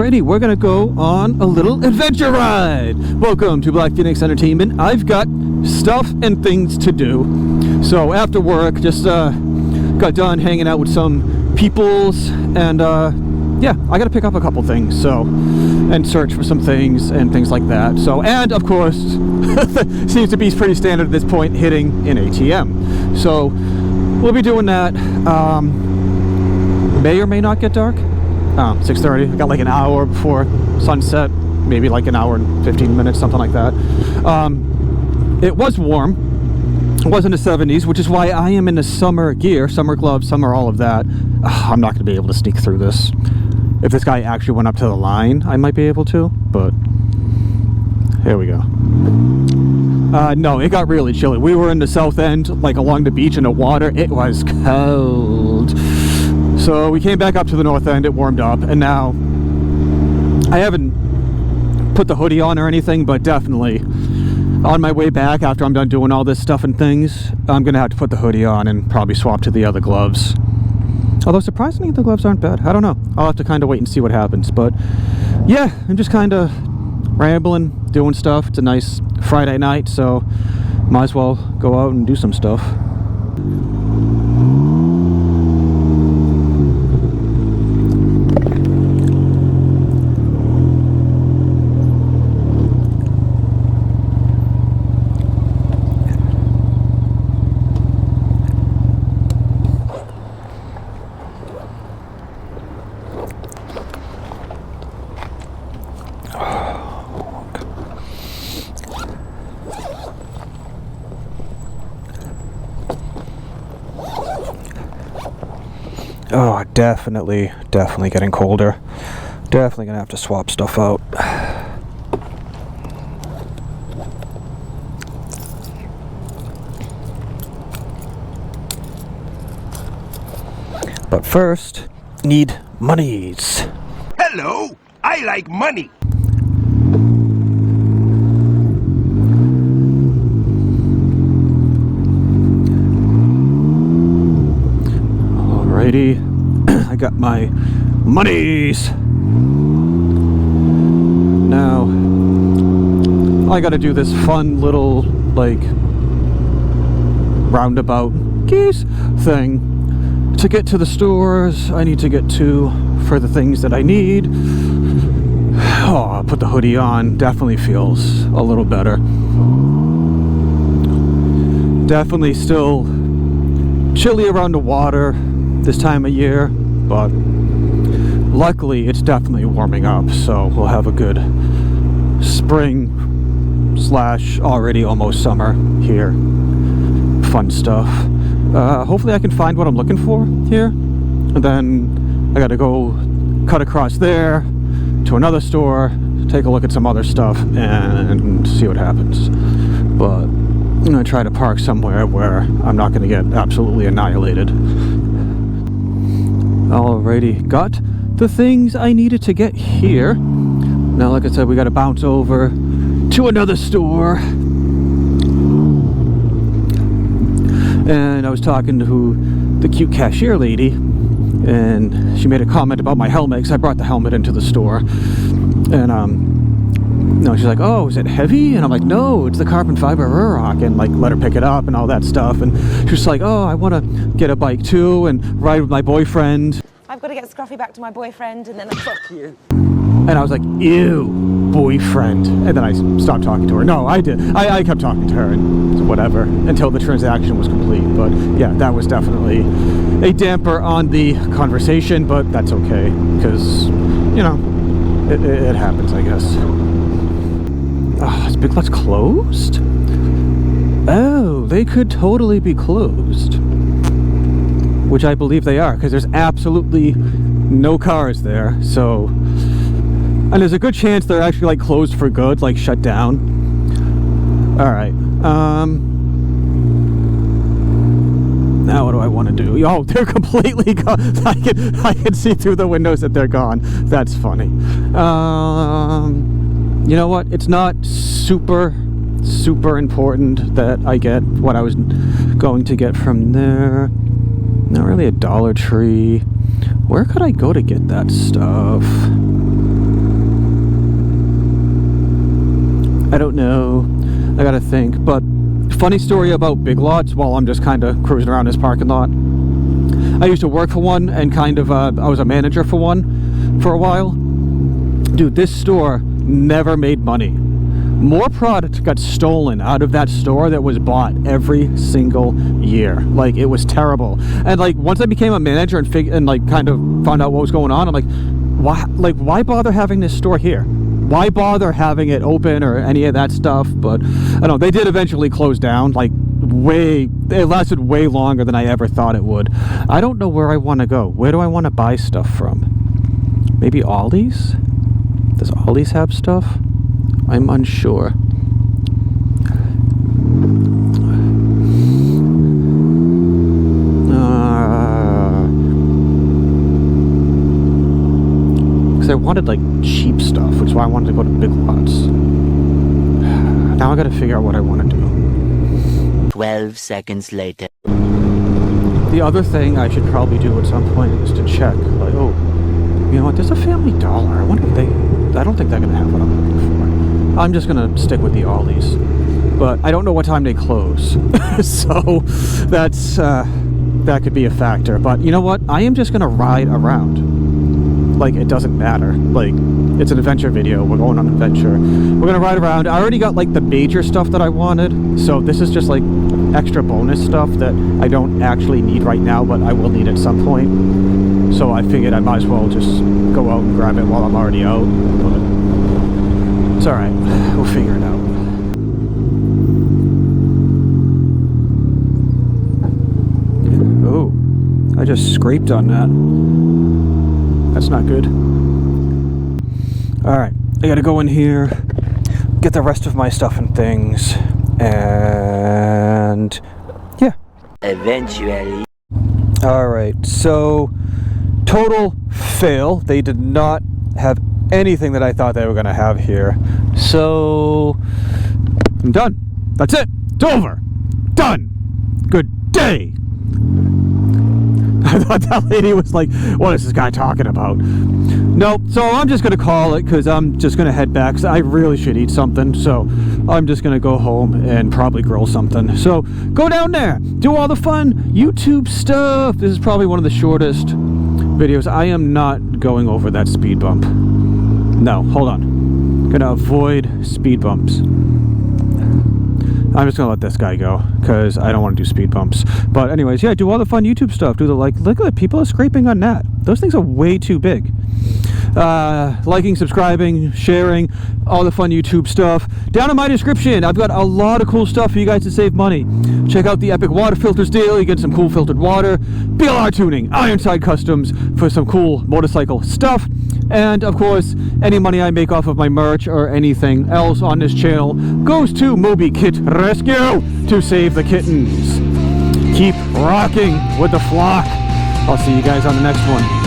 Alrighty, we're gonna go on a little adventure ride. Welcome to Blackphoenix Entertainment. I've got stuff and things to do. So after work, just got done hanging out with some peoples, and yeah, I gotta pick up a couple things, so, and search for some things and things like that. So, and of course, seems to be pretty standard at this point, hitting an ATM. So we'll be doing that. May or may not get dark. 6:30. I got like an hour before sunset, maybe like an hour and 15 minutes, something like that. It was warm. It was in the 70s, which is why I am in the summer gear, summer gloves, summer all of that. I'm not going to be able to sneak through this. If this guy actually went up to the line, I might be able to, but here we go. No, it got really chilly. We were in the south end, like along the beach in the water. It was cold. So we came back up to the north end, it warmed up, and now I haven't put the hoodie on or anything, but definitely on my way back after I'm done doing all this stuff and things, I'm gonna have to put the hoodie on and probably swap to the other gloves. Although surprisingly, the gloves aren't bad. I don't know. I'll have to kind of wait and see what happens. But yeah, I'm just kind of rambling, doing stuff. It's a nice Friday night, so might as well go out and do some stuff. Oh, definitely getting colder. Definitely gonna have to swap stuff out. But first, need monies. Hello, I like money. Alrighty, I got my monies. Now, I gotta do this fun little, like, roundabout geese thing to get to the stores I need to get to for the things that I need. Oh, I'll put the hoodie on. Definitely feels a little better. Definitely still chilly around the water this time of year, but luckily it's definitely warming up, so we'll have a good spring / already almost summer here. Fun stuff. Hopefully I can find what I'm looking for here, and then I gotta go cut across there to another store, take a look at some other stuff, and see what happens. But I'm gonna try to park somewhere where I'm not gonna get absolutely annihilated. Alrighty, got the things I needed to get here. Now, like I said, we gotta bounce over to another store. And I was talking to the cute cashier lady, and she made a comment about my helmet, because I brought the helmet into the store. And she's like, oh, is it heavy? And I'm like, no, it's the carbon fiber Ruroc, and like let her pick it up and all that stuff. And she's like, oh, I want to get a bike too and ride with my boyfriend. I've got to get Scruffy back to my boyfriend, and then fuck you. And I was like, ew, boyfriend. And then I stopped talking to her. No, I did. I kept talking to her and whatever until the transaction was complete. But yeah, that was definitely a damper on the conversation, but that's okay, because, you know, it happens, I guess. Oh, is Big Lots closed? Oh, they could totally be closed. Which I believe they are, because there's absolutely no cars there, so... And there's a good chance they're actually, like, closed for good, like, shut down. Alright, now what do I want to do? Oh, they're completely gone. I can see through the windows that they're gone. That's funny. You know what? It's not super important that I get what I was going to get from there. Not really a Dollar Tree. Where could I go to get that stuff? I don't know. I gotta think. But funny story about Big Lots while I'm just kind of cruising around this parking lot. I used to work for one and kind of, I was a manager for one for a while. Dude, this store never made money. More product got stolen out of that store that was bought every single year. Like, it was terrible. And like, once I became a manager and like kind of found out what was going on, I'm like, why bother having this store here? Why bother having it open or any of that stuff? But I don't know, they did eventually close down. Like, it lasted way longer than I ever thought it would. I don't know where I want to go. Where do I want to buy stuff from? Maybe Aldi's? Does Aldi's have stuff? I'm unsure. Because I wanted like cheap stuff, which is why I wanted to go to Big Lots. Now I gotta figure out what I want to do. 12 seconds later. The other thing I should probably do at some point is to check, like, oh, you know what, there's a Family Dollar. I wonder if I don't think they're gonna have what I'm looking for. I'm just gonna stick with the Aldi's, but I don't know what time they close, so that's that could be a factor. But you know what? I am just gonna ride around. Like, it doesn't matter. Like, it's an adventure video. We're going on an adventure. We're gonna ride around. I already got like the major stuff that I wanted, so this is just like extra bonus stuff that I don't actually need right now, but I will need at some point. So I figured I might as well just go out and grab it while I'm already out. But it's alright, we'll figure it out. Oh, I just scraped on that. That's not good. Alright, I gotta go in here, get the rest of my stuff and things, and yeah. Eventually. Alright, so total fail. They did not have anything that I thought they were going to have here. So I'm done. That's it. It's over. Done. Good day. I thought that lady was like, what is this guy talking about? Nope. So I'm just going to call it because I'm just going to head back. I really should eat something. So I'm just going to go home and probably grill something. So go down there. Do all the fun YouTube stuff. This is probably one of the shortest videos. I am not going over that speed bump. No, hold on. Gonna avoid speed bumps. I'm just gonna let this guy go because I don't want to do speed bumps. But anyways, yeah, do all the fun YouTube stuff. Do the like. Look at it. People are scraping on that. Those things are way too big. Liking, subscribing, sharing, all the fun YouTube stuff. Down in my description, I've got a lot of cool stuff for you guys to save money. Check out the Epic Water Filters deal. You get some cool filtered water. BLRtuning, Ironside Customs for some cool motorcycle stuff. And of course, any money I make off of my merch or anything else on this channel goes to Moby Kit Rescue to save the kittens. Keep rocking with the flock. I'll see you guys on the next one.